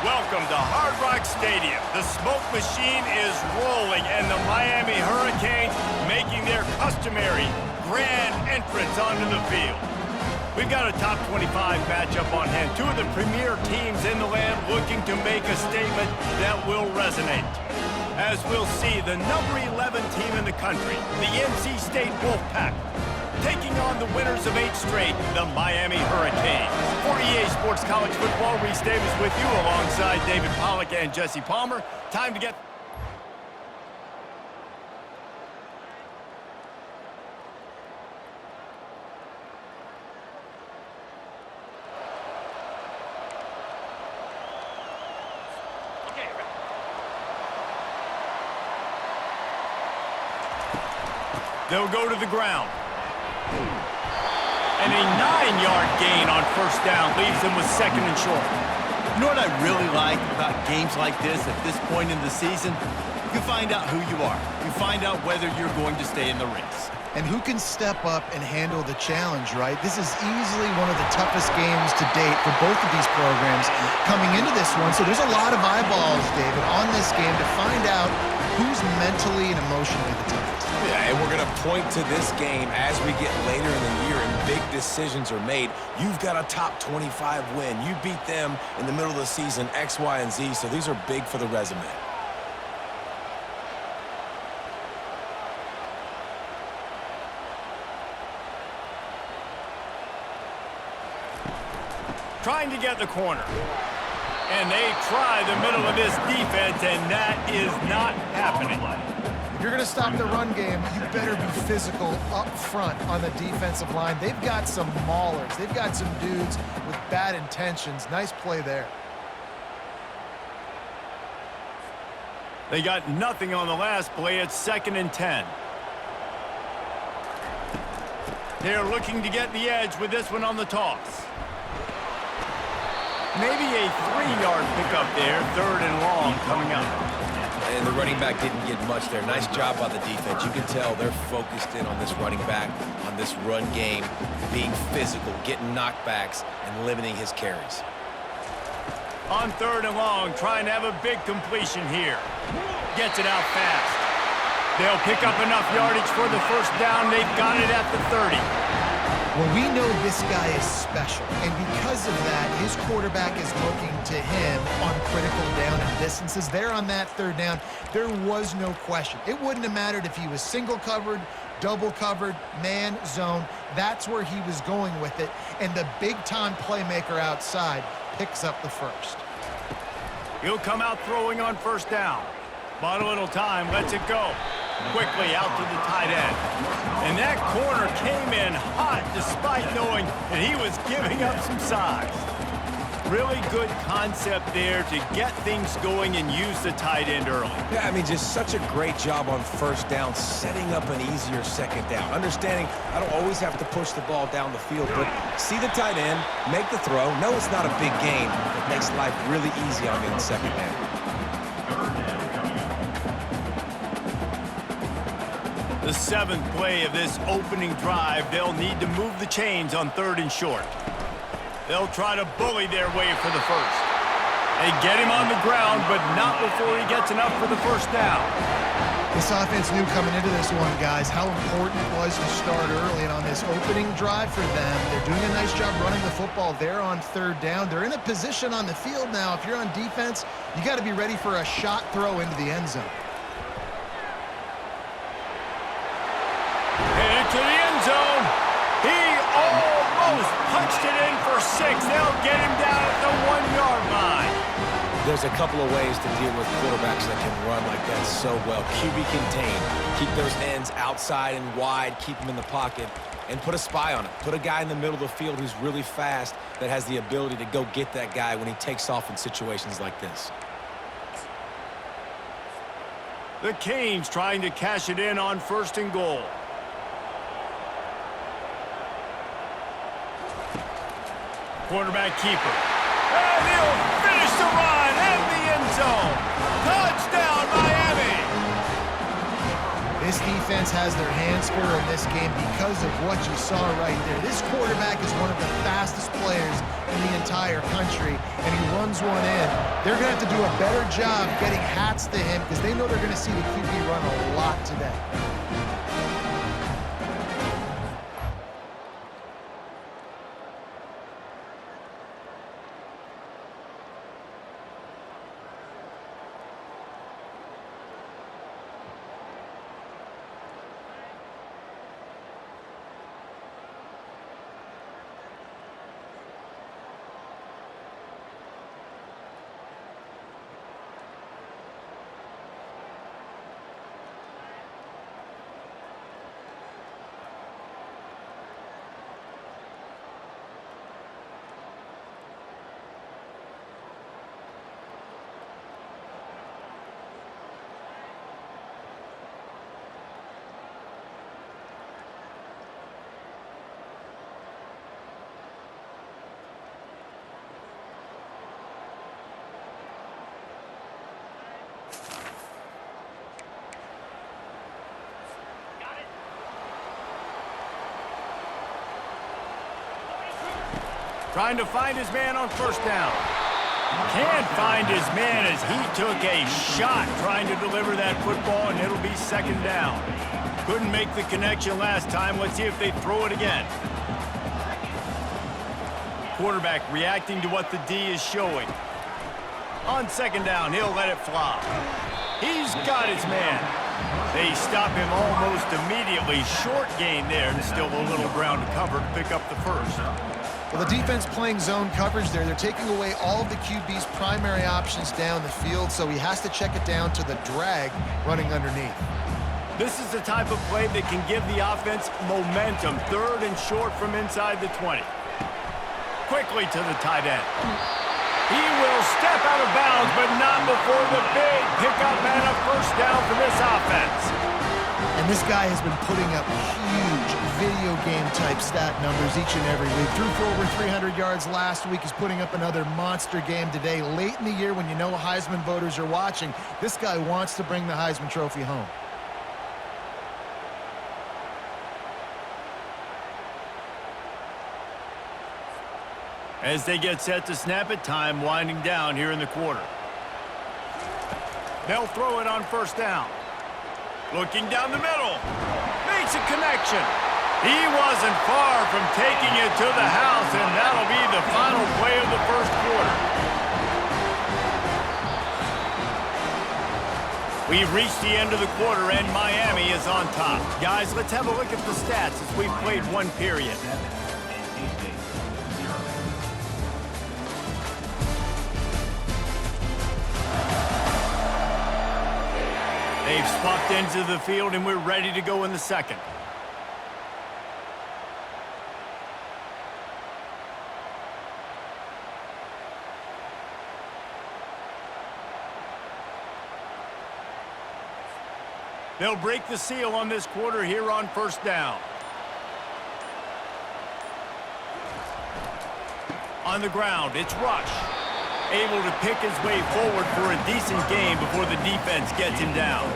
Welcome to Hard Rock Stadium. The smoke machine is rolling, and the Miami Hurricanes making their customary grand entrance onto the field. We've got a top 25 matchup on hand. Two of the premier teams in the land looking to make a statement that will resonate. As we'll see, the number 11 team in the country, the NC State Wolfpack, taking on the winners of 8 straight, the Miami Hurricanes. For EA Sports College Football, Reese Davis with you alongside David Pollack and Jesse Palmer. Time to get... They'll go to the ground. And a 9-yard gain on first down leaves them with second and short. You know what I really like about games like this at this point in the season? You find out who you are. You find out whether you're going to stay in the race. And who can step up and handle the challenge, right? This is easily one of the toughest games to date for both of these programs coming into this one. So there's a lot of eyeballs, David, on this game to find out who's mentally and emotionally the toughest. Yeah, and we're going to point to this game as we get later in the year and big decisions are made. You've got a top 25 win. You beat them in the middle of the season, X, Y, and Z, so these are big for the resume. Trying to get the corner. And they try the middle of this defense, and that is not happening. If you're going to stop the run game, you better be physical up front on the defensive line. They've got some maulers. They've got some dudes with bad intentions. Nice play there. They got nothing on the last play. It's 2nd and 10. They're looking to get the edge with this one on the toss. Maybe a 3-yard pickup there, 3rd and long coming up. And the running back didn't get much there. Nice job by the defense. You can tell they're focused in on this running back, on this run game, being physical, getting knockbacks, and limiting his carries. On 3rd and long, trying to have a big completion here. Gets it out fast. They'll pick up enough yardage for the first down. They've got it at the 30. Well, we know this guy is special, and because of that, his quarterback is looking to him on critical down and distances. There on that 3rd down, there was no question. It wouldn't have mattered if he was single covered, double covered, man, zone. That's where he was going with it, and the big-time playmaker outside picks up the first. He'll come out throwing on first down. Bought a little time, lets it go. Quickly out to the tight end. And that corner came in hot despite knowing that he was giving up some size. Really good concept there to get things going and use the tight end early. Yeah, I mean, just such a great job on first down, setting up an easier second down. Understanding I don't always have to push the ball down the field, but see the tight end, make the throw. No, it's not a big gain. It makes life really easy on me in second down. The 7th play of this opening drive, they'll need to move the chains on 3rd and short. They'll try to bully their way for the first. They get him on the ground, but not before he gets enough for the first down. This offense knew coming into this one, guys, how important it was to start early. And on this opening drive for them, they're doing a nice job running the football there on 3rd down. They're in a position on the field now. If you're on defense, you got to be ready for a shot throw into the end zone. To the end zone. He almost punched it in for 6. They'll get him down at the 1-yard line. There's a couple of ways to deal with quarterbacks that can run like that so well. QB contain. Keep those ends outside and wide. Keep them in the pocket. And put a spy on it. Put a guy in the middle of the field who's really fast that has the ability to go get that guy when he takes off in situations like this. The Canes trying to cash it in on 1st and goal. Quarterback keeper. And he'll finish the run and the end zone. Touchdown, Miami! This defense has their hands full in this game because of what you saw right there. This quarterback is one of the fastest players in the entire country, and he runs one in. They're going to have to do a better job getting hats to him because they know they're going to see the QB run a lot today. Trying to find his man on first down. Can't find his man as he took a shot trying to deliver that football, and it'll be second down. Couldn't make the connection last time. Let's see if they throw it again. Quarterback reacting to what the D is showing. On second down, he'll let it fly. He's got his man. They stop him almost immediately. Short gain there, and still a little ground to cover to pick up the first. Well, the defense playing zone coverage there. They're taking away all of the QB's primary options down the field, so he has to check it down to the drag running underneath. This is the type of play that can give the offense momentum. Third and short from inside the 20. Quickly to the tight end. He will step out of bounds, but not before the big pickup and a first down for this offense. And this guy has been putting up huge video game type stat numbers each and every week. Threw for over 300 yards last week. He's putting up another monster game today. Late in the year when you know Heisman voters are watching, this guy wants to bring the Heisman Trophy home. As they get set to snap it, time winding down here in the quarter. They'll throw it on first down. Looking down the middle. Makes a connection. He wasn't far from taking it to the house, and that'll be the final play of the first quarter. We've reached the end of the quarter, and Miami is on top. Guys, let's have a look at the stats as we've played one period. They've swapped into the field, and we're ready to go in the second. They'll break the seal on this quarter here on first down. On the ground, it's Rush. Able to pick his way forward for a decent game before the defense gets him down.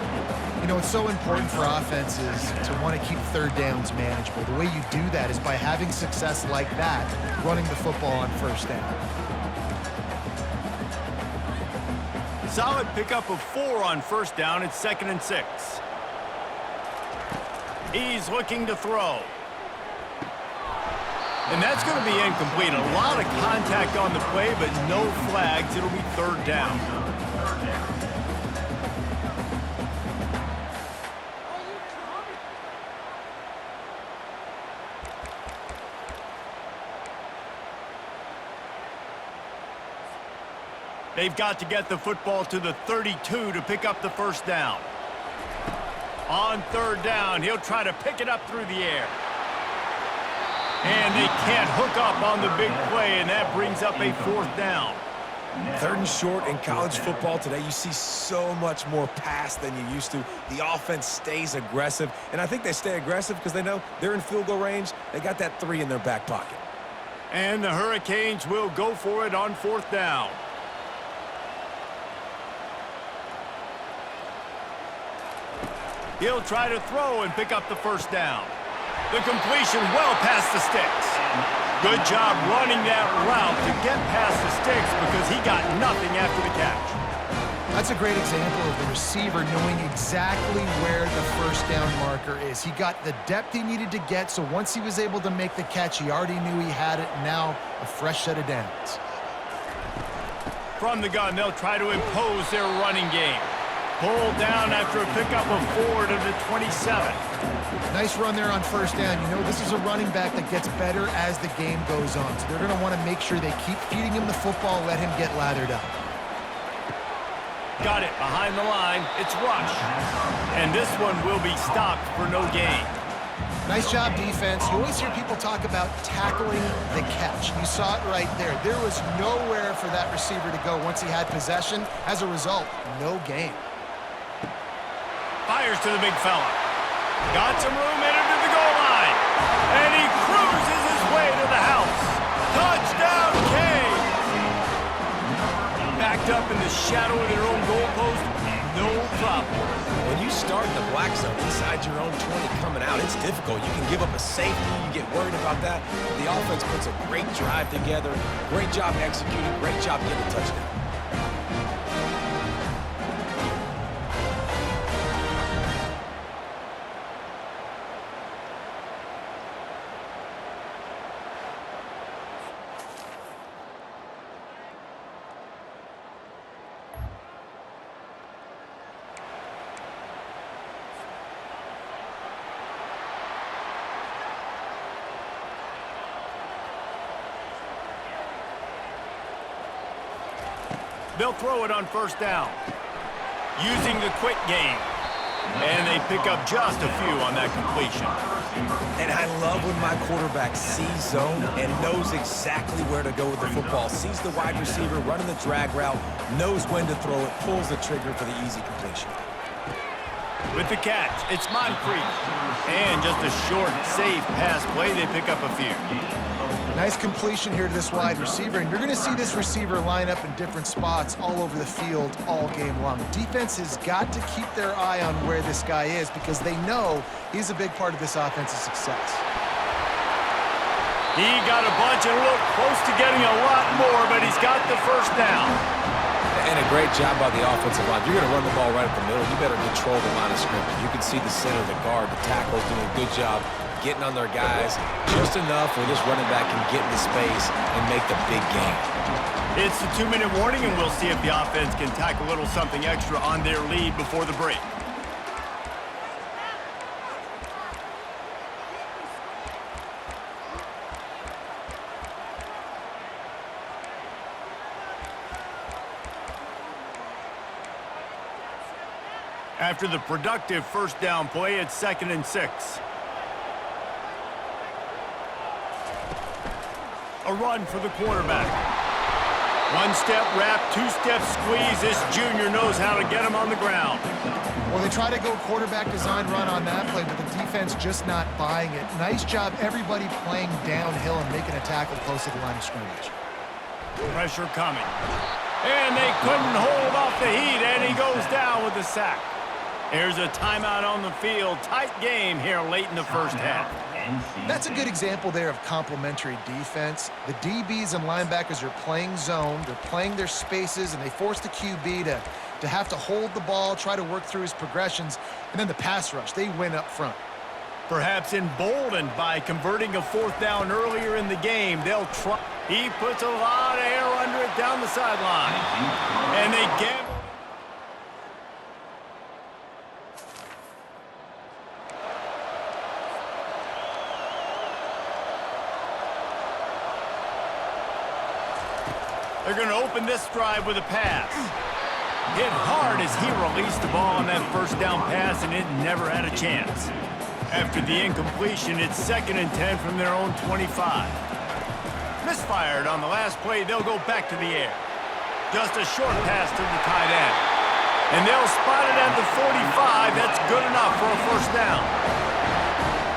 You know, it's so important for offenses to want to keep third downs manageable. The way you do that is by having success like that, running the football on first down. Solid pickup of 4 on first down. It's 2nd and 6. He's looking to throw. And that's going to be incomplete. A lot of contact on the play, but no flags. It'll be third down. They've got to get the football to the 32 to pick up the first down. On third down, he'll try to pick it up through the air. And they can't hook up on the big play, and that brings up a fourth down. Third and short in college football today, you see so much more pass than you used to. The offense stays aggressive, and I think they stay aggressive because they know they're in field goal range. They got that 3 in their back pocket. And the Hurricanes will go for it on fourth down. He'll try to throw and pick up the first down. The completion well past the sticks. Good job running that route to get past the sticks because he got nothing after the catch. That's a great example of the receiver knowing exactly where the first down marker is. He got the depth he needed to get, so once he was able to make the catch, he already knew he had it, and now a fresh set of downs. From the gun, they'll try to impose their running game. Pulled down after a pickup of 4 to the 27. Nice run there on first down. You know, this is a running back that gets better as the game goes on, so they're going to want to make sure they keep feeding him the football, let him get lathered up. Got it behind the line. It's Rush. And this one will be stopped for no gain. Nice job, defense. You always hear people talk about tackling the catch. You saw it right there. There was nowhere for that receiver to go once he had possession. As a result, no gain. Fires to the big fella. Got some room in to the goal line. And he cruises his way to the house. Touchdown, Canes! Backed up in the shadow of their own goalpost, no problem. When you start in the black zone inside your own 20 coming out, it's difficult. You can give up a safety, you get worried about that. The offense puts a great drive together, great job executing, great job getting a touchdown. They'll throw it on first down. Using the quick game. And they pick up just a few on that completion. And I love when my quarterback sees zone and knows exactly where to go with the football. Sees the wide receiver running the drag route, knows when to throw it, pulls the trigger for the easy completion. With the catch, it's Moncrief. And just a short, safe pass play, they pick up a few. Nice completion here to this wide receiver, and you're going to see this receiver line up in different spots all over the field all game long. Defense has got to keep their eye on where this guy is because they know he's a big part of this offense's success. He got a bunch and looked close to getting a lot more, but he's got the first down. And a great job by the offensive line. If you're going to run the ball right up the middle, you better control the line of scrimmage. You can see the center, the guard, the tackles doing a good job getting on their guys just enough where this running back can get into space and make the big game. It's the 2-minute warning, and we'll see if the offense can tack a little something extra on their lead before the break. After the productive first down play, it's 2nd and 6. A run for the quarterback. One-step wrap, two-step squeeze. This junior knows how to get him on the ground. Well, they try to go quarterback design run on that play, but the defense just not buying it. Nice job, everybody playing downhill and making a tackle close to the line of scrimmage. Pressure coming. And they couldn't hold off the heat, and he goes down with the sack. There's a timeout on the field. Tight game here late in the first half. That's a good example there of complementary defense. The DBs and linebackers are playing zone, they're playing their spaces, and they force the QB to have to hold the ball, try to work through his progressions, and then the pass rush, they win up front. Perhaps emboldened by converting a 4th down earlier in the game, they'll try. He puts a lot of air under it down the sideline. And they gamble. They're going to open this drive with a pass. Hit hard as he released the ball on that first down pass, and it never had a chance. After the incompletion, it's 2nd and 10 from their own 25. Misfired on the last play, they'll go back to the air. Just a short pass to the tight end. And they'll spot it at the 45. That's good enough for a first down.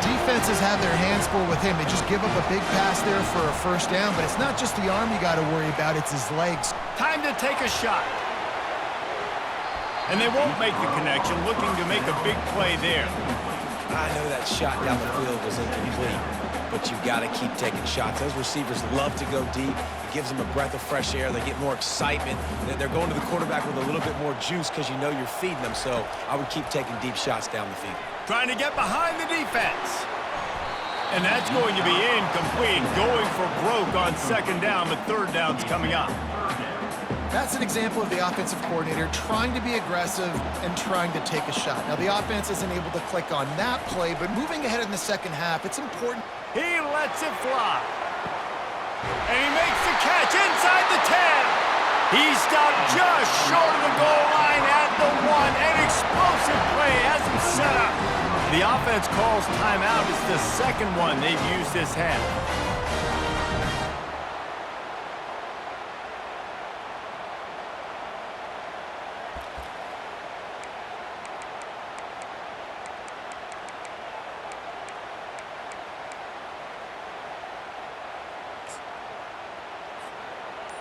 Defenses have their hands full with him. They just give up a big pass there for a first down, but it's not just the arm you got to worry about, it's his legs. Time to take a shot. And they won't make the connection, looking to make a big play there. I know that shot down the field was incomplete, but you've got to keep taking shots. Those receivers love to go deep. It gives them a breath of fresh air. They get more excitement. They're going to the quarterback with a little bit more juice because you know you're feeding them. So I would keep taking deep shots down the field. Trying to get behind the defense. And that's going to be incomplete. Going for broke on second down, but third down's coming up. That's an example of the offensive coordinator trying to be aggressive and trying to take a shot. Now, the offense isn't able to click on that play, but moving ahead in the second half, it's important. He lets it fly. And he makes the catch inside the 10. He stopped just short of the goal line at the 1. An explosive play has him set up. The offense calls timeout. It's the second one they've used this half.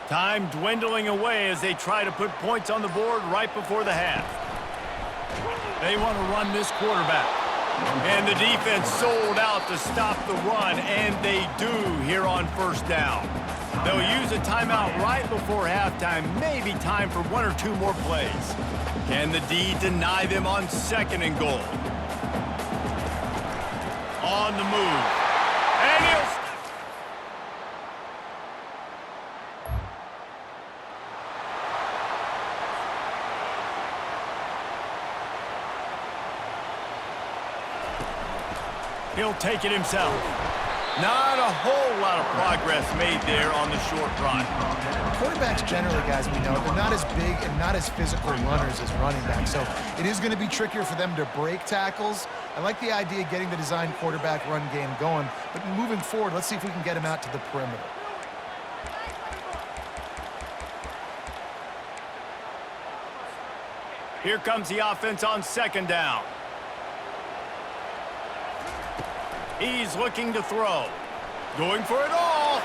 Time dwindling away as they try to put points on the board right before the half. They want to run this quarterback. And the defense sold out to stop the run, and they do here on first down. They'll use a timeout right before halftime, maybe time for 1 or 2 more plays. Can the D deny them on second and goal? On the move. And he'll... He'll take it himself. Not a whole lot of progress made there on the short run. Quarterbacks generally, guys, we know, they're not as big and not as physical runners as running backs, so it is going to be trickier for them to break tackles. I like the idea of getting the design quarterback run game going, but moving forward, let's see if we can get him out to the perimeter. Here comes the offense on second down. He's looking to throw. Going for it all.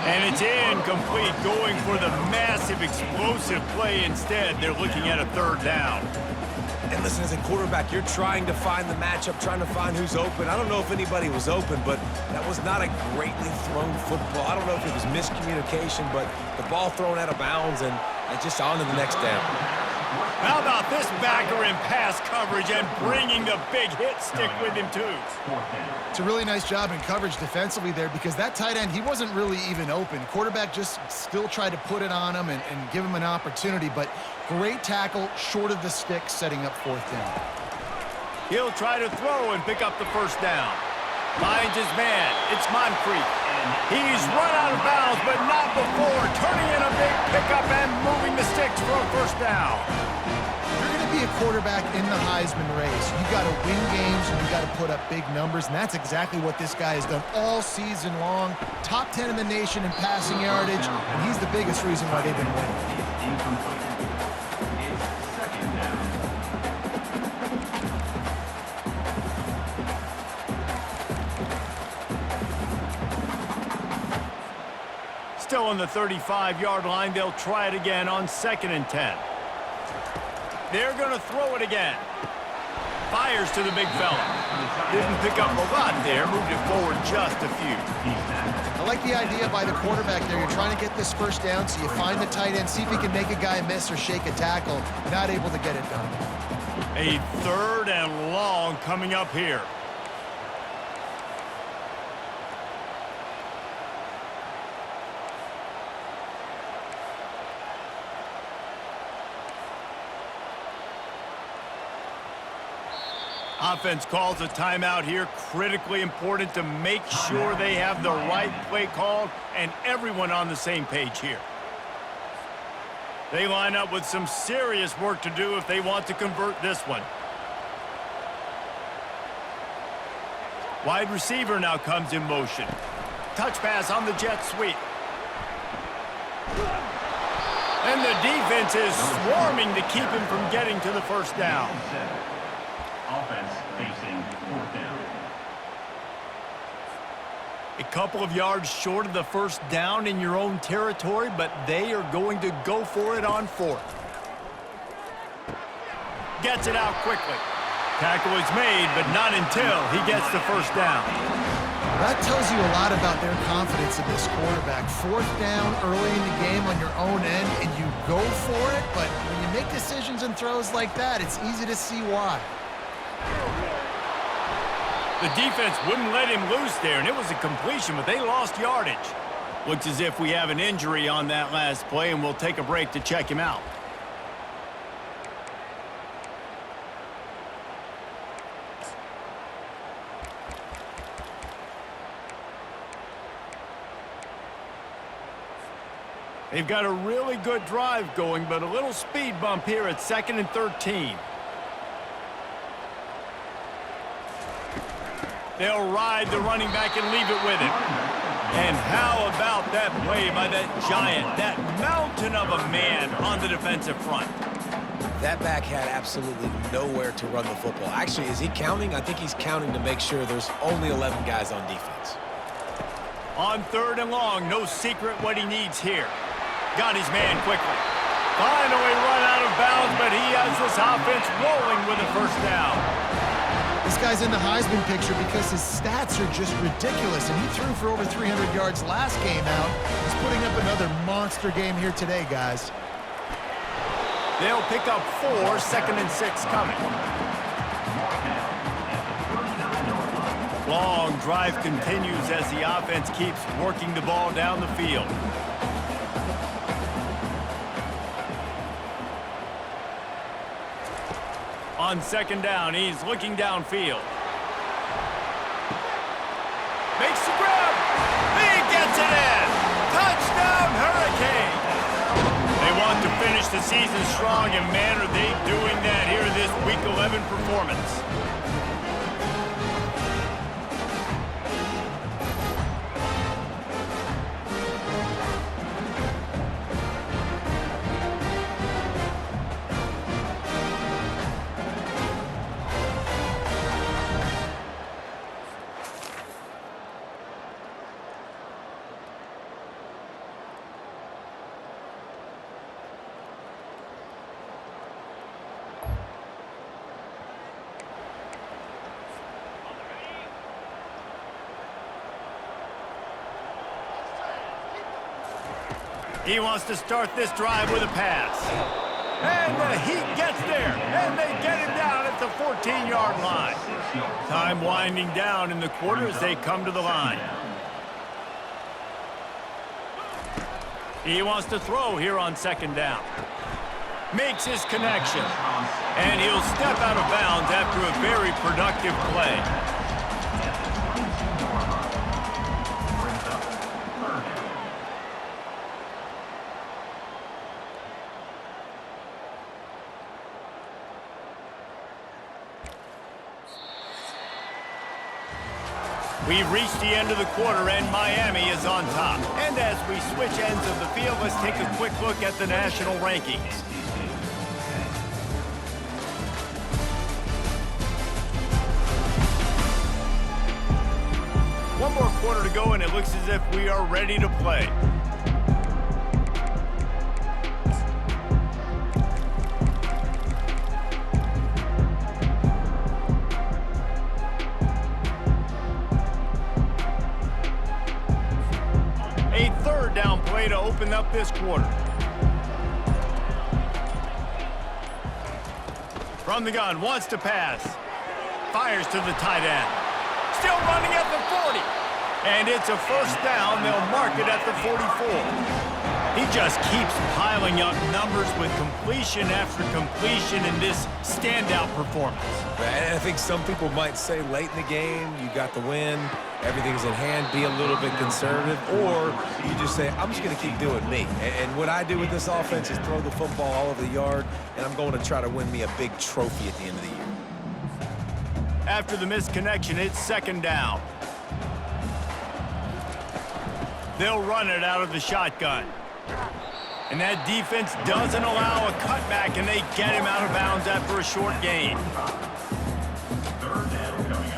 And it's incomplete. Going for the massive explosive play instead. They're looking at a third down. And listen, as a quarterback, you're trying to find the matchup, trying to find who's open. I don't know if anybody was open, but that was not a greatly thrown football. I don't know if it was miscommunication, but the ball thrown out of bounds and just on to the next down. How about this backer in pass coverage and bringing the big hit stick with him, too? It's a really nice job in coverage defensively there because that tight end, he wasn't really even open. Quarterback just still tried to put it on him and give him an opportunity, but great tackle short of the stick setting up fourth down. He'll try to throw and pick up the first down. Finds his man. It's Moncrief. He's run out of bounds, but not before. Turning in a big pickup and moving the sticks for a first down. If you're going to be a quarterback in the Heisman race, you've got to win games and you've got to put up big numbers, and that's exactly what this guy has done all season long. Top 10 in the nation in passing yardage, and he's the biggest reason why they've been winning. Still on the 35-yard line. They'll try it again on second and 10. They're going to throw it again. Fires to the big fella. Didn't pick up a lot there. Moved it forward just a few. I like the idea by the quarterback there. You're trying to get this first down, so you find the tight end, see if he can make a guy miss or shake a tackle. Not able to get it done. A third and long coming up here. Offense calls a timeout here. Critically important to make sure they have the right play called and everyone on the same page here. They line up with some serious work to do if they want to convert this one. Wide receiver now comes in motion. Touch pass on the jet sweep. And the defense is swarming to keep him from getting to the first down. Offense facing fourth down. A couple of yards short of the first down in your own territory, but they are going to go for it on fourth. Gets it out quickly. Tackle is made, but not until he gets the first down. That tells you a lot about their confidence in this quarterback. Fourth down early in the game on your own end, and you go for it, but when you make decisions and throws like that, it's easy to see why. The defense wouldn't let him loose there, and it was a completion, but they lost yardage. Looks as if we have an injury on that last play, and we'll take a break to check him out. They've got a really good drive going, but a little speed bump here at 2nd and 13. They'll ride the running back and leave it with him. And how about that play by that giant, that mountain of a man on the defensive front? That back had absolutely nowhere to run the football. Actually, is he counting? I think he's counting to make sure there's only 11 guys on defense. On 3rd and long, no secret what he needs here. Got his man quickly. Finally run out of bounds, but he has this offense rolling with a first down. This guy's in the Heisman picture because his stats are just ridiculous, and he threw for over 300 yards last game out. He's putting up another monster game here today, guys. They'll pick up 4, 2nd and 6 coming. Long drive continues as the offense keeps working the ball down the field. On 2nd down, he's looking downfield. Makes the grab. He gets it in. Touchdown, Hurricane. They want to finish the season strong, and man, are they doing that here in this Week 11 performance. He wants to start this drive with a pass. And the Heat gets there, and they get him down at the 14-yard line. Time winding down in the quarter as they come to the line. He wants to throw here on 2nd down. Makes his connection. And he'll step out of bounds after a very productive play. We've reached the end of the quarter, and Miami is on top. And as we switch ends of the field, let's take a quick look at the national rankings. One more quarter to go, and it looks as if we are ready to play. A 3rd down play to open up this quarter. From the gun, wants to pass. Fires to the tight end. Still running at the 40. And it's a first down. They'll mark it at the 44. He just keeps piling up numbers with completion after completion in this standout performance. And I think some people might say late in the game, you got the win, everything's in hand, be a little bit conservative, or you just say, I'm just going to keep doing me. And what I do with this offense is throw the football all over the yard, and I'm going to try to win me a big trophy at the end of the year. After the missed connection, it's 2nd down. They'll run it out of the shotgun. And that defense doesn't allow a cutback, and they get him out of bounds after a short gain.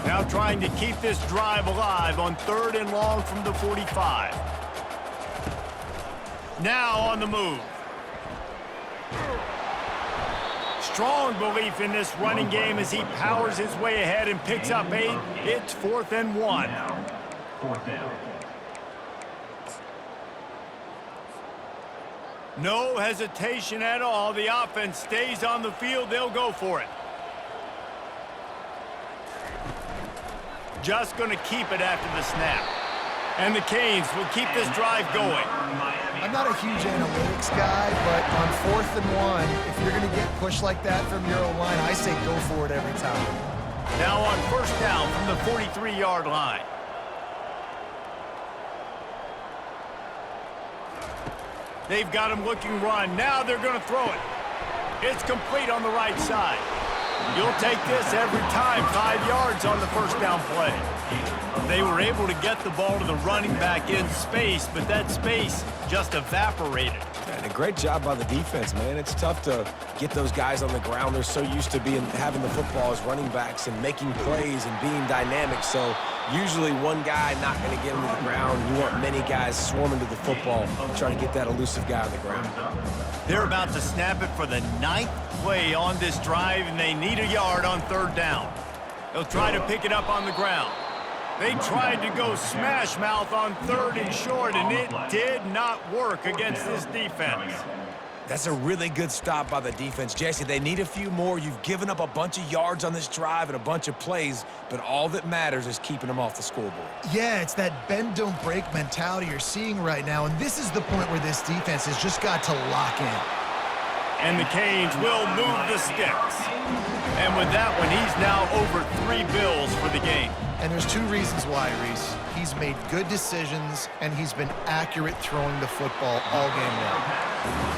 Now trying to keep this drive alive on 3rd and long from the 45. Now on the move. Strong belief in this running game as he powers his way ahead and picks up 8. It's 4th and 1. Now, 4th down. No hesitation at all. The offense stays on the field. They'll go for it. Just going to keep it after the snap. And the Canes will keep this drive going. I'm not a huge analytics guy, but on 4th and 1, if you're going to get pushed like that from your own line, I say go for it every time. Now on 1st down from the 43-yard line. They've got him looking run. Now they're going to throw it. It's complete on the right side. You'll take this every time. 5 yards on the 1st down play. They were able to get the ball to the running back in space, but that space just evaporated. And a great job by the defense, man. It's tough to get those guys on the ground. They're so used to having the football as running backs and making plays and being dynamic. So usually one guy not going to get him to the ground. You want many guys swarming to the football, trying to get that elusive guy on the ground. They're about to snap it for the 9th play on this drive, and they need a yard on 3rd down. They'll try to pick it up on the ground. They tried to go smash mouth on 3rd and short, and it did not work against this defense. That's a really good stop by the defense. Jesse, they need a few more. You've given up a bunch of yards on this drive and a bunch of plays, but all that matters is keeping them off the scoreboard. Yeah, it's that bend, don't break mentality you're seeing right now, and this is the point where this defense has just got to lock in. And the Canes will move the sticks. And with that one, he's now over 3 bills for the game. And there's 2 reasons why, Reese. He's made good decisions, and he's been accurate throwing the football all game long.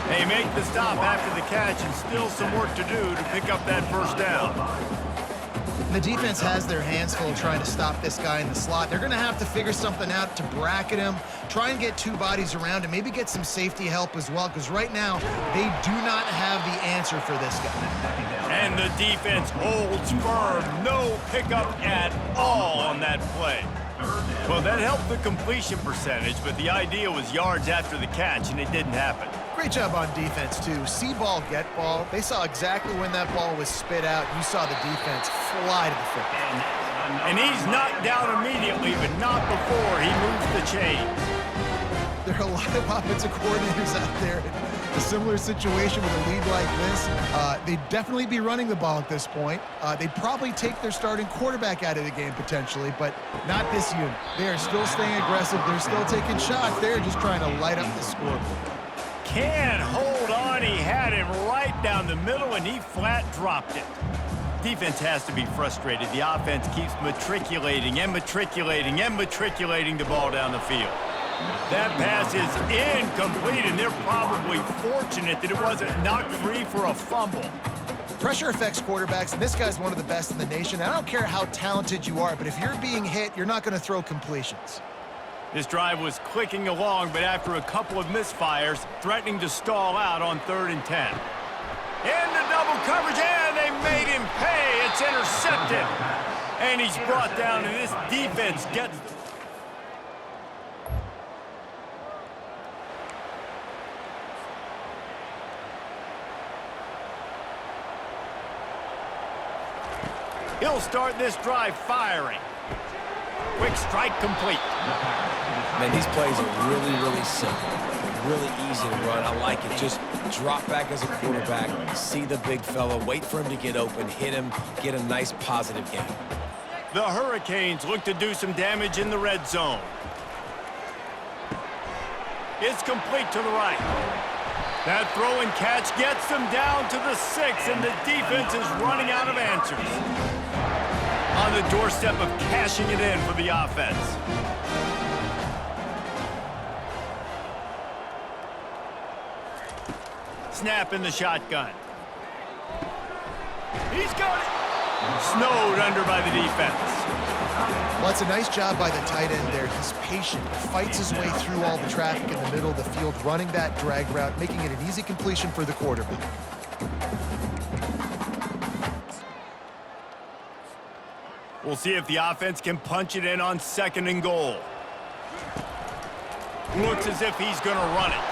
They make the stop after the catch, and still some work to do to pick up that 1st down. The defense has their hands full trying to stop this guy in the slot. They're going to have to figure something out to bracket him, try and get 2 bodies around him, maybe get some safety help as well, because right now they do not have the answer for this guy. And the defense holds firm. No pickup at all on that play. Well, that helped the completion percentage, but the idea was yards after the catch, and it didn't happen. Great job on defense, too. See ball, get ball. They saw exactly when that ball was spit out. You saw the defense fly to the football. And he's knocked down immediately, but not before he moves the chains. There are a lot of offensive coordinators out there in a similar situation with a lead like this. They'd definitely be running the ball at this point. They'd probably take their starting quarterback out of the game potentially, but not this unit. They are still staying aggressive. They're still taking shots. They're just trying to light up the scoreboard. Can't hold on. He had him right down the middle, and he flat dropped it. Defense has to be frustrated. The offense keeps matriculating and matriculating and matriculating the ball down the field. That pass is incomplete, and they're probably fortunate that it wasn't knocked free for a fumble. Pressure affects quarterbacks, and this guy's one of the best in the nation. I don't care how talented you are, but if you're being hit, you're not going to throw completions. This drive was clicking along, but after a couple of misfires, threatening to stall out on 3rd and 10. Into double coverage, and they made him pay. It's intercepted. And he's brought down, and this defense gets... He'll start this drive firing. Quick strike complete. Man, these plays are really, really simple. Really easy to run. I like it. Just drop back as a quarterback, see the big fella, wait for him to get open, hit him, get a nice positive gain. The Hurricanes look to do some damage in the red zone. It's complete to the right. That throw and catch gets them down to the 6, and the defense is running out of answers. On the doorstep of cashing it in for the offense. Snap in the shotgun. He's got it. Snowed under by the defense. Well, it's a nice job by the tight end there. He's patient, fights his way through all the traffic in the middle of the field, running that drag route, making it an easy completion for the quarterback. We'll see if the offense can punch it in on 2nd and goal. Looks as if he's going to run it.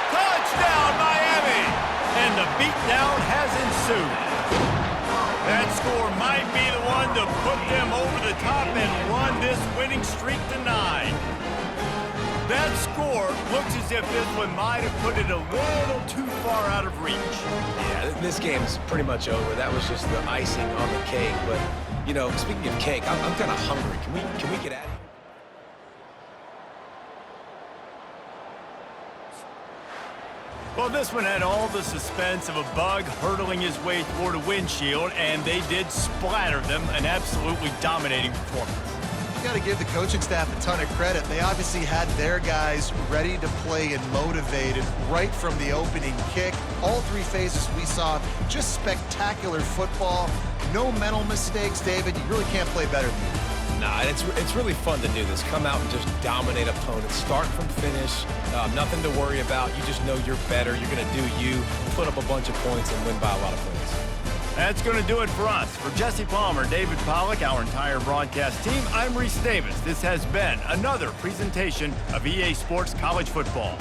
Touchdown, Miami! And the beatdown has ensued. That score might be the one to put them over the top and run this winning streak to 9. That score looks as if this one might have put it a little too far out of reach. Yeah, this game's pretty much over. That was just the icing on the cake. But, you know, speaking of cake, I'm kind of hungry. Can we get at it? Well, this one had all the suspense of a bug hurtling his way toward a windshield, and they did splatter them, an absolutely dominating performance. You got to give the coaching staff a ton of credit. They obviously had their guys ready to play and motivated right from the opening kick. All three phases we saw, just spectacular football. No mental mistakes, David. You really can't play better than that. Nah, it's really fun to do this. Come out and just dominate opponents. Start from finish. Nothing to worry about. You just know you're better. You're going to do you, put up a bunch of points, and win by a lot of points. That's going to do it for us. For Jesse Palmer, David Pollack, our entire broadcast team, I'm Reese Davis. This has been another presentation of EA Sports College Football.